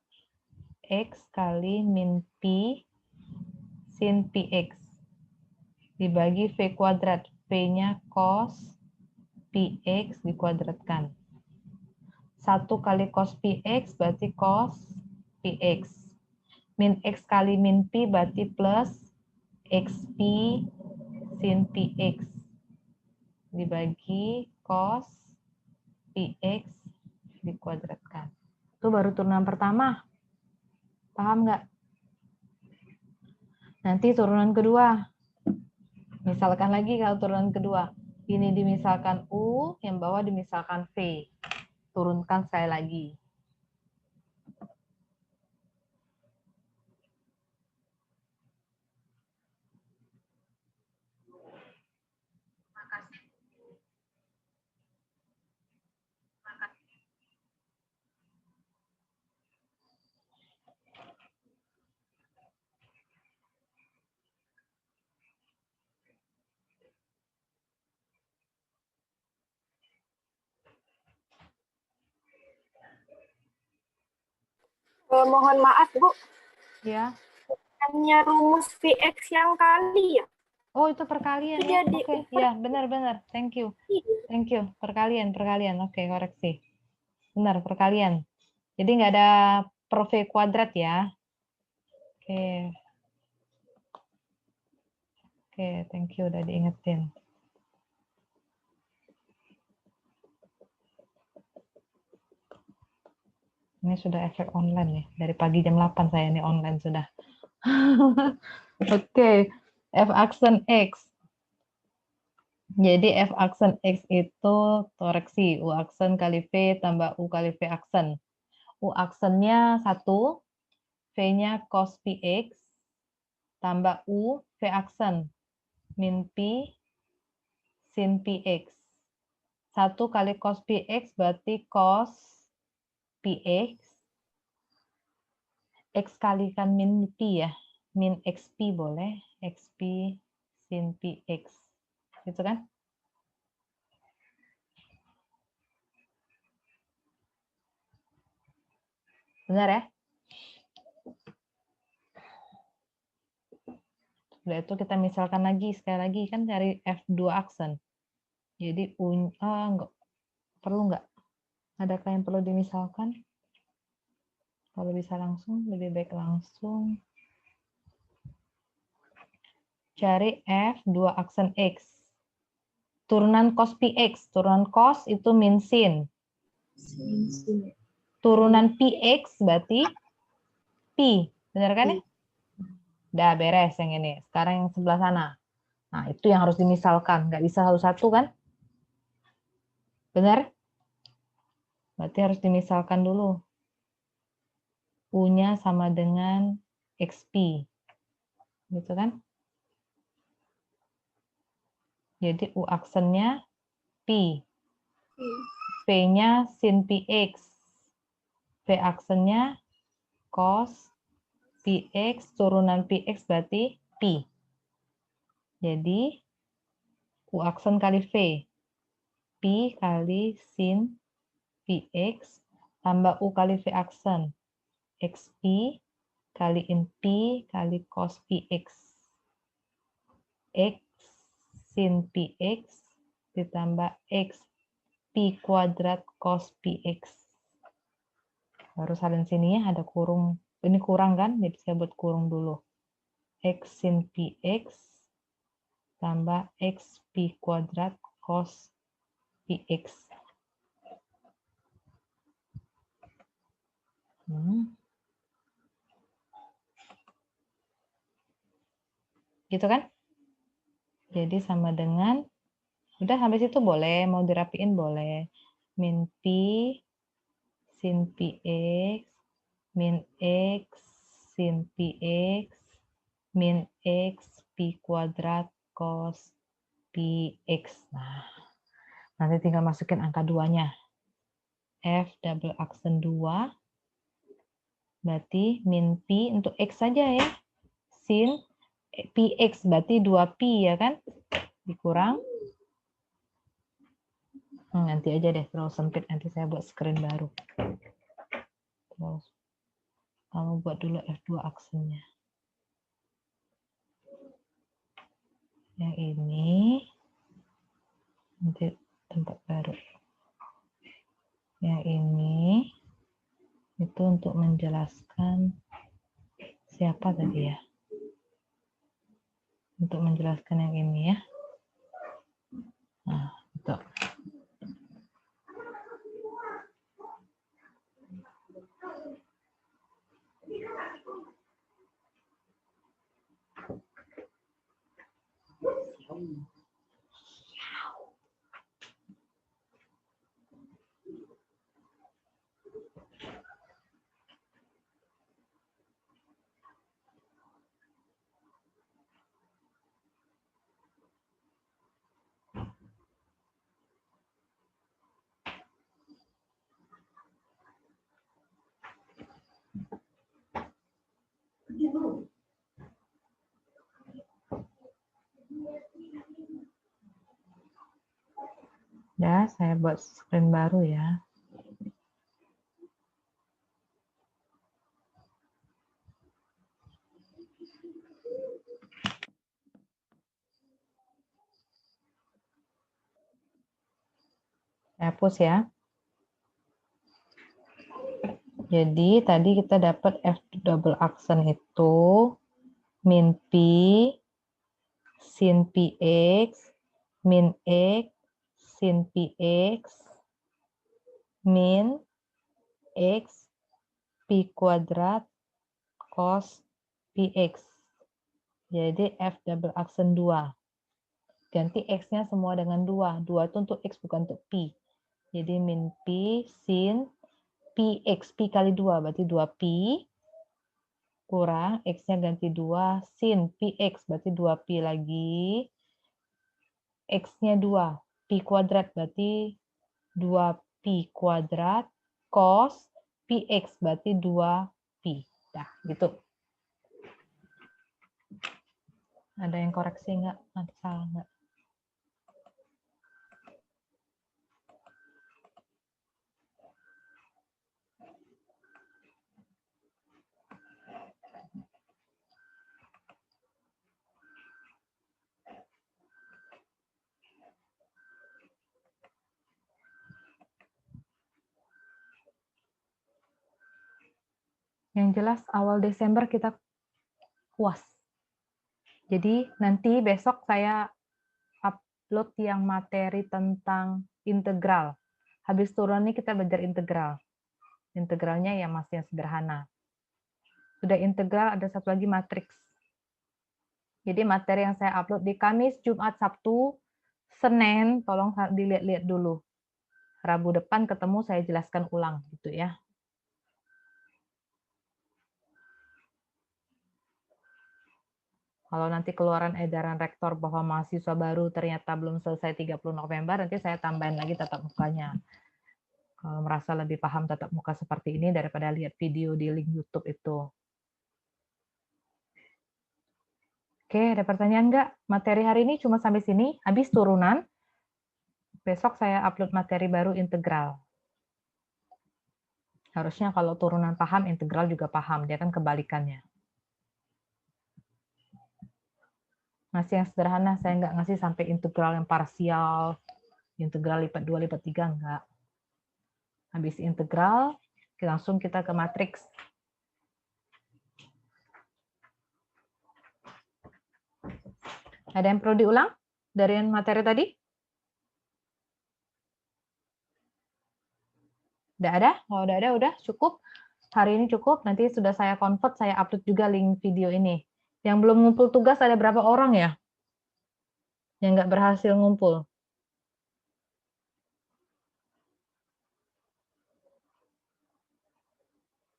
x kali min pi sin px. Dibagi v kuadrat. V-nya cos px dikuadratkan. 1 kali cos px berarti cos px. Min x kali min pi berarti plus xp sin px. Dibagi cos px dikuadratkan. Itu baru turunan pertama. Paham nggak? Nanti turunan kedua. Misalkan lagi kalau turunan kedua. Ini dimisalkan U, yang bawah dimisalkan V. Turunkan sekali lagi. Mohon maaf, Bu. Ya. Hanya rumus VX yang kali ya? Oh, itu perkalian ya. Jadi Oke, ya, benar-benar. Thank you. Thank you. Perkalian. Oke, koreksi. Benar, perkalian. Jadi nggak ada per V kuadrat ya. Oke. Oke, thank you udah diingetin. Ini sudah efek online nih. Dari pagi jam 8 saya nih online sudah. Oke, F aksen X. Jadi F aksen X itu koreksi. U aksen kali V tambah U kali V aksen. U aksennya 1, V-nya cos px, tambah U, V aksen. Min pi, sin px. 1 kali cos px berarti cos px. X kalikan min pi ya. Min xp boleh. xp sin px. Gitu kan? Benar ya? Sudah itu kita misalkan lagi. Sekali lagi kan cari F2 aksen. Jadi enggak. Perlu nggak? Adakah yang perlu dimisalkan? Kalau bisa langsung, lebih baik langsung. Cari F2 aksen X. Turunan cos px. Turunan cos itu min sin. Turunan px berarti pi. Benar kan ya? Udah beres yang ini. Sekarang yang sebelah sana. Nah, itu yang harus dimisalkan. Nggak bisa satu-satu kan? Benar? Berarti harus dimisalkan dulu. U-nya sama dengan xp. Gitu kan? Jadi U aksennya pi. V-nya sin px. V aksennya cos px turunan px berarti pi. Jadi U aksen kali V. Pi kali sin px tambah U kali V aksen. Xp kaliin P kali cos PX. X sin PX ditambah X P kuadrat cos PX. Baru salin sini ya, ada kurung. Ini kurang kan? Jadi saya buat kurung dulu. X sin PX tambah X P kuadrat cos PX. Gitu kan? Jadi sama dengan, udah sampai situ boleh, mau dirapiin boleh. Min P sin PX min X sin PX min X P kuadrat cos PX. Nah, nanti tinggal masukin angka 2-nya. F double aksen 2, berarti min P untuk X saja ya. Sin PX berarti 2P ya kan? Dikurang. Nanti aja deh, terlalu sempit. Nanti saya buat screen baru. Terus kamu buat dulu F2 aksennya. Yang ini nanti tempat baru. Yang ini itu untuk menjelaskan siapa tadi ya? Untuk menjelaskan yang ini ya. Nah, itu. Ya, saya buat screen baru ya. Saya hapus ya. Jadi tadi kita dapat F double aksen itu min P sin PX min X sin PX min X P kuadrat cos PX. Jadi F double aksen 2. Ganti X-nya semua dengan 2. 2 itu untuk X bukan untuk P. Jadi min P sin PX. P kali 2 berarti 2P. Kurang X-nya ganti 2 sin PX berarti 2P lagi. X-nya 2. P kuadrat berarti 2P kuadrat cos PX berarti 2P. Nah, gitu. Ada yang koreksi nggak? Ada salah nggak? Yang jelas awal Desember kita puas. Jadi nanti besok saya upload yang materi tentang integral. Habis turun ini kita belajar integral. Integralnya ya masih yang sederhana. Sudah integral, ada satu lagi matriks. Jadi materi yang saya upload di Kamis, Jumat, Sabtu, Senin, tolong dilihat-lihat dulu. Rabu depan ketemu saya jelaskan ulang gitu ya. Kalau nanti keluaran edaran rektor bahwa mahasiswa baru ternyata belum selesai 30 November, nanti saya tambahin lagi tatap mukanya. Kalau merasa lebih paham tatap muka seperti ini daripada lihat video di link YouTube itu. Oke, ada pertanyaan nggak? Materi hari ini cuma sampai sini, habis turunan. Besok saya upload materi baru integral. Harusnya kalau turunan paham, integral juga paham. Dia kan kebalikannya. Ngasih yang sederhana, saya nggak ngasih sampai integral yang parsial, integral lipat 2 lipat 3, enggak. Habis integral, langsung kita ke matriks. Ada yang perlu diulang dari materi tadi? Udah ada? Kalau udah ada, udah cukup. Hari ini cukup, nanti sudah saya convert, saya upload juga link video ini. Yang belum ngumpul tugas ada berapa orang ya? Yang nggak berhasil ngumpul.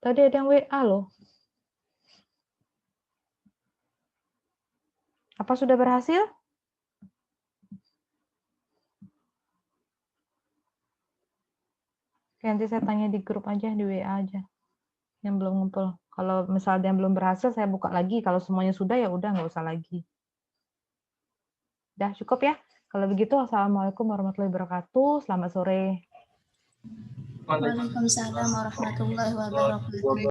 Tadi ada yang WA loh. Apa sudah berhasil? Oke, nanti saya tanya di grup aja, di WA aja. Yang belum ngumpul. Kalau misalnya yang belum berhasil, saya buka lagi. Kalau semuanya sudah, ya udah, nggak usah lagi. Udah cukup ya? Kalau begitu, Assalamualaikum warahmatullahi wabarakatuh. Selamat sore. Waalaikumsalam warahmatullahi wabarakatuh.